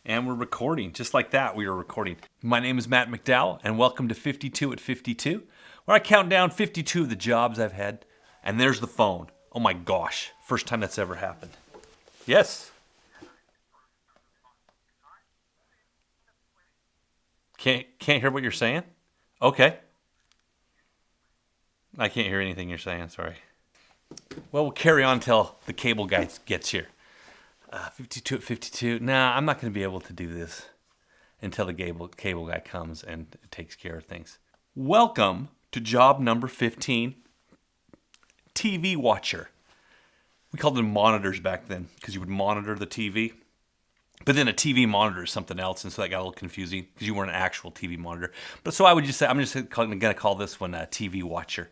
And we're recording. Just like that, we are recording. My name is Matt McDowell, and welcome to 52 at 52, where I count down 52 of the jobs I've had. And there's the phone. Oh my gosh. First time that's ever happened. Yes. Can't hear what you're saying? Okay. I can't hear anything you're saying, sorry. Well, we'll carry on until the cable guy gets here. 52 at 52. Nah, I'm not going to be able to do this until the cable guy comes and takes care of things. Welcome to job number 15, TV watcher. We called them monitors back then because you would monitor the TV. But then a TV monitor is something else, and so that got a little confusing because you weren't an actual TV monitor. But so I would just say, I'm just going to call this one a TV watcher.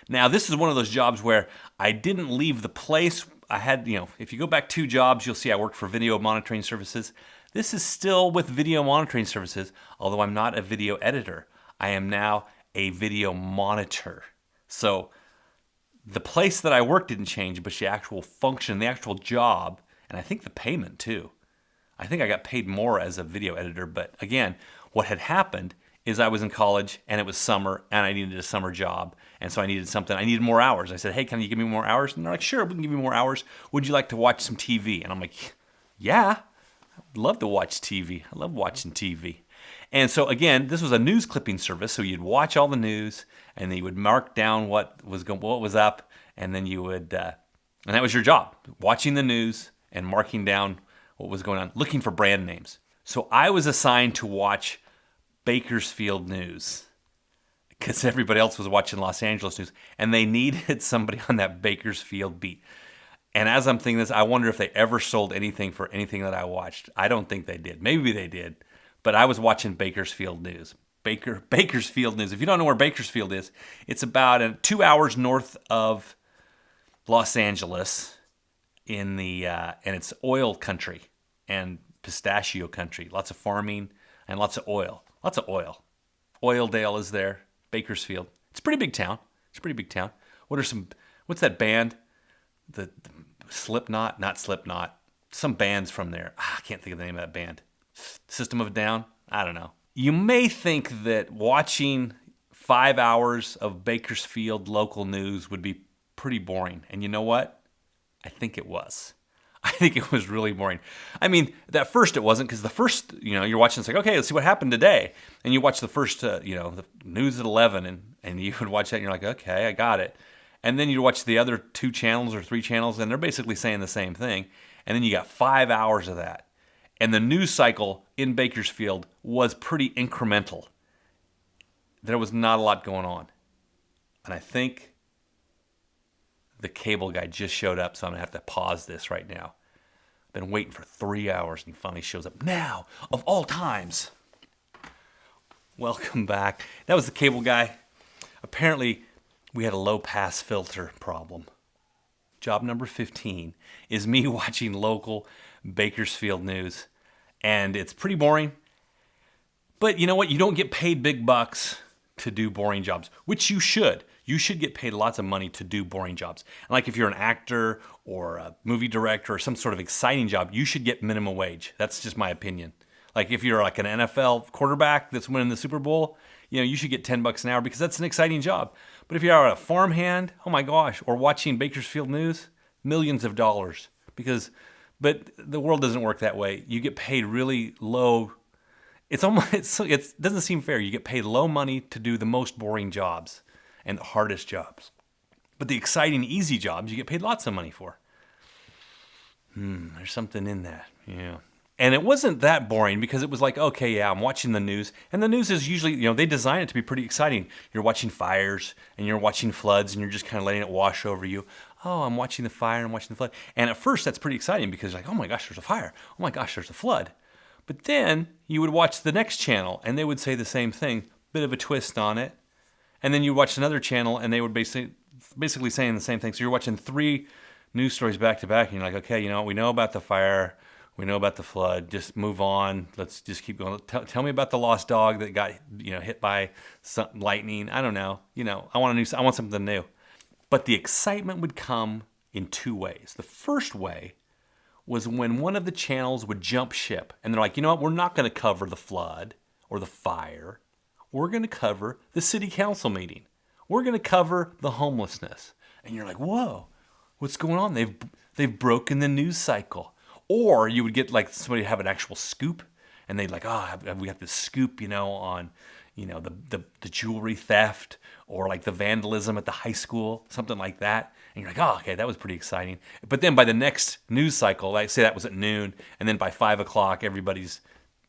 Now, this is one of those jobs where I didn't leave the place. I had, if you go back 2 jobs, you'll see I worked for video monitoring services. This is still with video monitoring services, although I'm not a video editor. I am now a video monitor. So the place that I worked didn't change, but the actual function, the actual job, and I think the payment too. I think I got paid more as a video editor, but again, what had happened is I was in college and it was summer and I needed a summer job. And so I needed more hours. I said, hey, can you give me more hours? And they're like, sure, we can give you more hours. Would you like to watch some TV? And I'm like, yeah, I'd love to watch TV. I love watching TV. And so again, this was a news clipping service. So you'd watch all the news and then you would mark down what was up. And then you would, and that was your job, watching the news and marking down what was going on, looking for brand names. So I was assigned to watch Bakersfield news because everybody else was watching Los Angeles news, and they needed somebody on that Bakersfield beat. And as I'm thinking this, I wonder if they ever sold anything for anything that I watched. I don't think they did. Maybe they did, but I was watching Bakersfield news. Bakersfield news. If you don't know where Bakersfield is, it's about 2 hours north of Los Angeles in the and it's oil country and pistachio country. Lots of farming and lots of oil. Lots of oil. Oildale is there. Bakersfield. It's a pretty big town. What's that band? The Slipknot? Not Slipknot. Some bands from there. I can't think of the name of that band. System of a Down? I don't know. You may think that watching 5 hours of Bakersfield local news would be pretty boring. And you know what? I think it was. I think it was really boring. I mean, at first it wasn't, because the first, you're watching, it's like, okay, let's see what happened today. And you watch the first, the news at 11, and you would watch that, and you're like, okay, I got it. And then you watch the other 2 channels or 3 channels, and they're basically saying the same thing. And then you got 5 hours of that. And the news cycle in Bakersfield was pretty incremental. There was not a lot going on. And I think the cable guy just showed up, so I'm going to have to pause this right now. I've been waiting for 3 hours, and he finally shows up now, of all times. Welcome back. That was the cable guy. Apparently, we had a low-pass filter problem. Job number 15 is me watching local Bakersfield news, and it's pretty boring. But you know what? You don't get paid big bucks to do boring jobs, which you should. You should get paid lots of money to do boring jobs. And like if you're an actor or a movie director or some sort of exciting job, you should get minimum wage. That's just my opinion. Like if you're like an NFL quarterback that's winning the Super Bowl, you should get $10 an hour because that's an exciting job. But if you're a farmhand, oh my gosh, or watching Bakersfield news, millions of dollars. But the world doesn't work that way. You get paid really low. It doesn't seem fair. You get paid low money to do the most boring jobs and the hardest jobs. But the exciting, easy jobs, you get paid lots of money for. There's something in that. Yeah. And it wasn't that boring because it was like, okay, yeah, I'm watching the news. And the news is usually, they design it to be pretty exciting. You're watching fires and you're watching floods and you're just kind of letting it wash over you. Oh, I'm watching the fire, I'm watching the flood. And at first that's pretty exciting because you're like, oh my gosh, there's a fire. Oh my gosh, there's a flood. But then you would watch the next channel and they would say the same thing, bit of a twist on it. And then you watch another channel and they would basically saying the same thing. So you're watching 3 news stories back to back and you're like, okay, we know about the fire. We know about the flood. Just move on. Let's just keep going. Tell me about the lost dog that got hit by lightning. I don't know. I want something new. But the excitement would come in 2 ways. The first way was when one of the channels would jump ship. And they're like, you know what? We're not going to cover the flood or the fire. We're going to cover the city council meeting. We're going to cover the homelessness. And you're like, whoa, what's going on? They've broken the news cycle. Or you would get like somebody have an actual scoop, and they'd like, we got this scoop, on, the jewelry theft or like the vandalism at the high school, something like that. And you're like, oh, okay, that was pretty exciting. But then by the next news cycle, like say that was at noon, and then by 5 o'clock, everybody's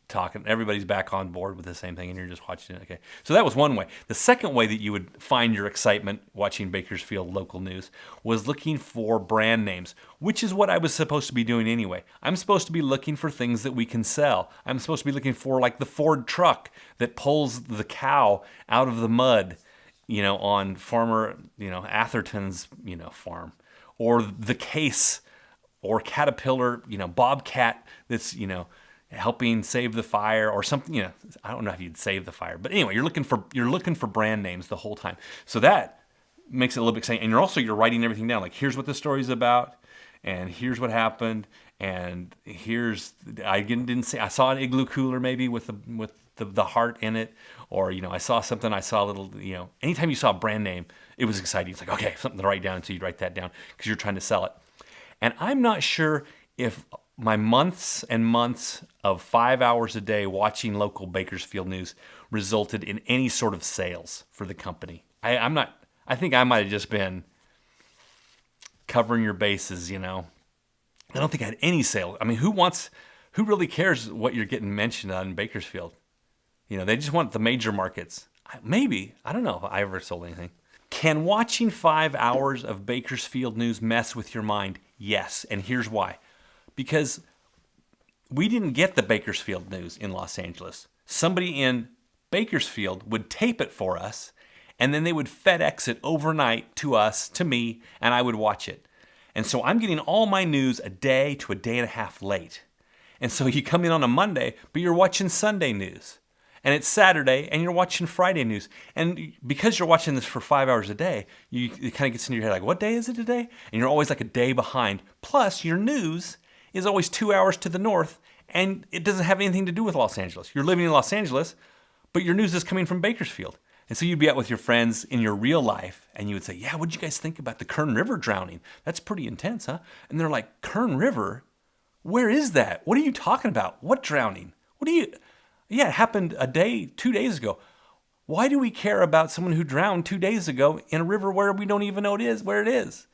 talking, everybody's back on board with the same thing, and you're just watching it. Okay, so that was one way. The second way that you would find your excitement watching Bakersfield local news was looking for brand names, which is what I was supposed to be doing anyway. I'm supposed to be looking for things that we can sell. I'm supposed to be looking for like the Ford truck that pulls the cow out of the mud, on farmer, Atherton's, farm, or the Case or Caterpillar, Bobcat that's, helping save the fire or something. I don't know if you'd save the fire, but anyway, you're looking for brand names the whole time. So that makes it a little bit exciting. And you're writing everything down. Like, here's what the story's about, and here's what happened, and I saw an igloo cooler maybe with the heart in it, or I saw a little, anytime you saw a brand name, it was exciting. It's like, okay, something to write down, so you'd write that down because you're trying to sell it. And I'm not sure if my months and months of 5 hours a day watching local Bakersfield news resulted in any sort of sales for the company. I think I might have just been covering your bases, I don't think I had any sales. I mean, who really cares what you're getting mentioned on in Bakersfield? They just want the major markets. Maybe. I don't know if I ever sold anything. Can watching 5 hours of Bakersfield news mess with your mind? Yes, and here's why. Because we didn't get the Bakersfield news in Los Angeles. Somebody in Bakersfield would tape it for us, and then they would FedEx it overnight to us, to me, and I would watch it. And so I'm getting all my news a day to a day and a half late. And so you come in on a Monday, but you're watching Sunday news. And it's Saturday, and you're watching Friday news. And because you're watching this for 5 hours a day, it kind of gets into your head like, what day is it today? And you're always like a day behind. Plus, your news is always 2 hours to the north, and it doesn't have anything to do with Los Angeles. You're living in Los Angeles, but your news is coming from Bakersfield. And so you'd be out with your friends in your real life, and you would say, yeah, what'd you guys think about the Kern River drowning? That's pretty intense, huh? And they're like, Kern River? Where is that? What are you talking about? What drowning? Yeah, it happened 2 days ago. Why do we care about someone who drowned 2 days ago in a river where we don't even know where it is?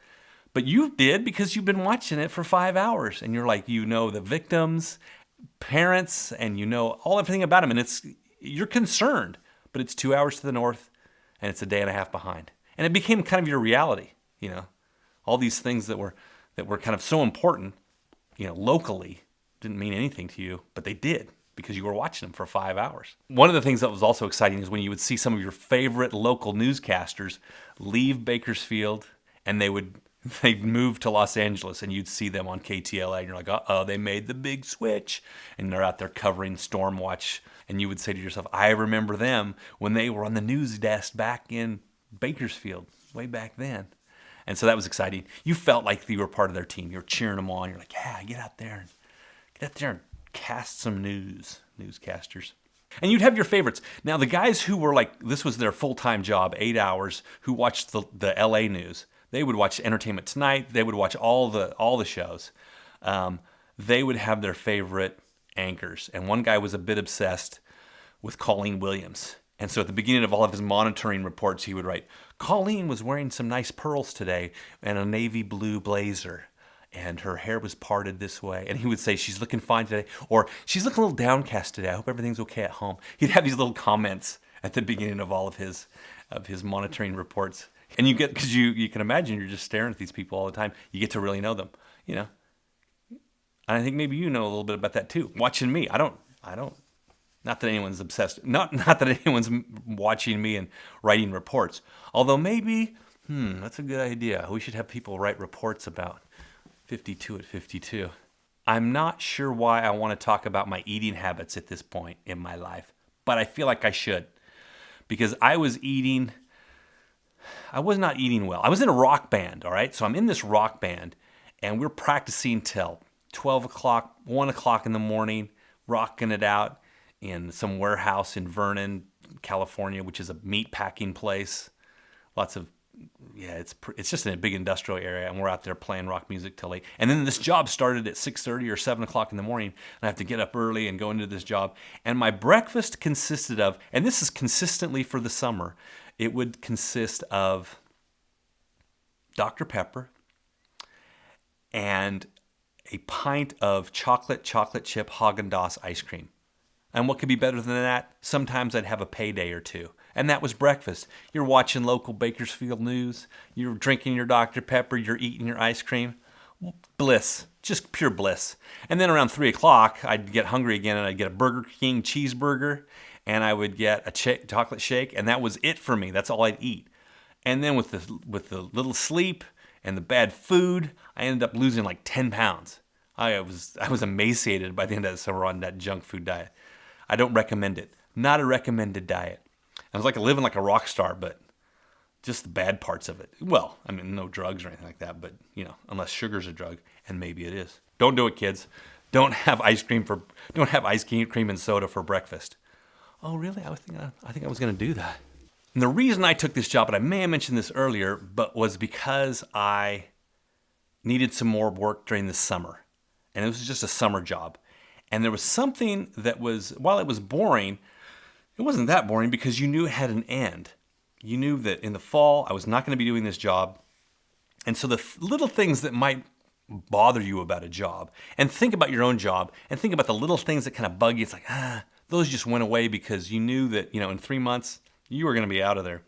But you did because you've been watching it for 5 hours, and you're like, the victims, parents, and everything about them, and you're concerned, but it's 2 hours to the north, and it's a day and a half behind, and it became kind of your reality. All these things that were kind of so important, locally, didn't mean anything to you, but they did because you were watching them for 5 hours. One of the things that was also exciting is when you would see some of your favorite local newscasters leave Bakersfield, and they'd move to Los Angeles, and you'd see them on KTLA, and you're like, uh-oh, they made the big switch, and they're out there covering storm watch, and you would say to yourself, I remember them when they were on the news desk back in Bakersfield, way back then. And so that was exciting. You felt like you were part of their team. You were cheering them on. You're like, yeah, get out there and cast some newscasters. And you'd have your favorites. Now, the guys who were like, this was their full-time job, 8 hours, who watched the LA news, they would watch Entertainment Tonight. They would watch all the shows. They would have their favorite anchors. And one guy was a bit obsessed with Colleen Williams. And so at the beginning of all of his monitoring reports, he would write, Colleen was wearing some nice pearls today and a navy blue blazer, and her hair was parted this way. And he would say, she's looking fine today, or she's looking a little downcast today. I hope everything's okay at home. He'd have these little comments at the beginning of all of his monitoring reports. And because you can imagine you're just staring at these people all the time. You get to really know them, And I think maybe you know a little bit about that too. Watching me, I don't. Not that anyone's obsessed. Not that anyone's watching me and writing reports. Although maybe, that's a good idea. We should have people write reports about 52 at 52. I'm not sure why I want to talk about my eating habits at this point in my life, but I feel like I should. Because I was not eating well. I was in a rock band, all right? So I'm in this rock band, and we're practicing till 12 o'clock, 1 o'clock in the morning, rocking it out in some warehouse in Vernon, California, which is a meat packing place. Lots of, it's just in a big industrial area, and we're out there playing rock music till late. And then this job started at 6:30 or 7 o'clock in the morning, and I have to get up early and go into this job. And my breakfast consisted of, and this is consistently for the summer, it would consist of Dr. Pepper and a pint of chocolate chip Haagen-Dazs ice cream. And what could be better than that? Sometimes I'd have a payday or two. And that was breakfast. You're watching local Bakersfield news. You're drinking your Dr. Pepper. You're eating your ice cream. Bliss. Just pure bliss. And then around 3 o'clock, I'd get hungry again, and I'd get a Burger King cheeseburger, and I would get a chocolate shake, and that was it for me. That's all I'd eat. And then with the little sleep and the bad food, I ended up losing like 10 pounds. I was emaciated by the end of the summer on that junk food diet. I don't recommend it. Not a recommended diet. I was like living like a rock star, but just the bad parts of it. Well, I mean, no drugs or anything like that, but unless sugar's a drug, and maybe it is. Don't do it, kids. Don't have ice cream and soda for breakfast. Oh, really? I think I was going to do that. And the reason I took this job, and I may have mentioned this earlier, but was because I needed some more work during the summer. And it was just a summer job. And there was something that was, while it was boring, it wasn't that boring because you knew it had an end. You knew that in the fall, I was not going to be doing this job. And so the little things that might bother you about a job, and think about your own job, and think about the little things that kind of bug you. It's like, those just went away because you knew that, in 3 months, you were going to be out of there.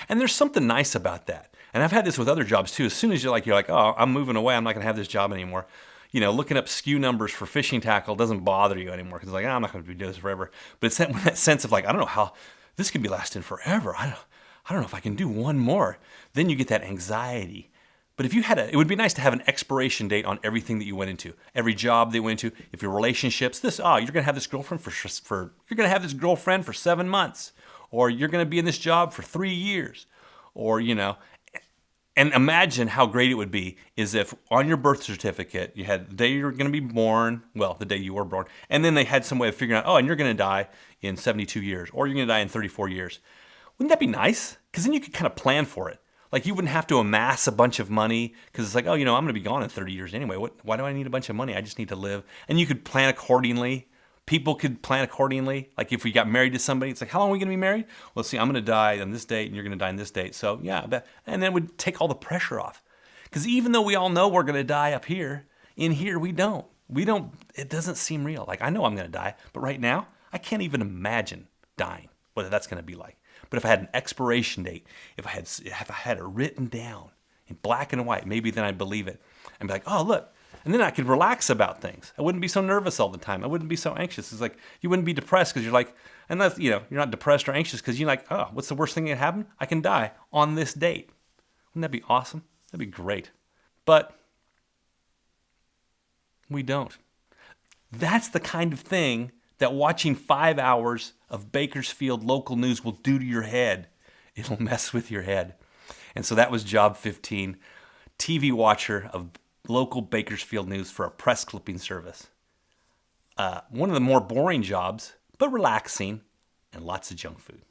And there's something nice about that. And I've had this with other jobs too. As soon as you're like, oh, I'm moving away, I'm not going to have this job anymore. Looking up SKU numbers for fishing tackle doesn't bother you anymore because it's like, I'm not going to be doing this forever. But it's that sense of like, I don't know how this could be lasting forever. I don't know if I can do one more. Then you get that anxiety. But if you had it would be nice to have an expiration date on everything that you went into, every job that you went into. If your relationships, you're going to have this girlfriend you're going to have this girlfriend for 7 months, or you're going to be in this job for 3 years, or And imagine how great it would be is if on your birth certificate you had the day you're going to be born, well, the day you were born, and then they had some way of figuring out, and you're going to die in 72 years, or you're going to die in 34 years. Wouldn't that be nice? Because then you could kind of plan for it. Like you wouldn't have to amass a bunch of money because it's like, I'm going to be gone in 30 years anyway. Why do I need a bunch of money? I just need to live. And you could plan accordingly. People could plan accordingly. Like if we got married to somebody, it's like, how long are we going to be married? Well, see, I'm going to die on this date and you're going to die on this date. So yeah, and then it would take all the pressure off. Because even though we all know we're going to die up here, in here we don't. It doesn't seem real. Like I know I'm going to die, but right now I can't even imagine dying, what that's going to be like. But if I had an expiration date, if I had it written down in black and white, maybe then I'd believe it and be like, oh, look. And then I could relax about things. I wouldn't be so nervous all the time. I wouldn't be so anxious. It's like you wouldn't be depressed because you're like, unless you're not depressed or anxious because you're like, oh, what's the worst thing that can happen? I can die on this date. Wouldn't that be awesome? That'd be great. But we don't. That's the kind of thing that watching 5 hours of Bakersfield local news will do to your head. It'll mess with your head. And so that was job 15, TV watcher of local Bakersfield news for a press clipping service. One of the more boring jobs, but relaxing, and lots of junk food.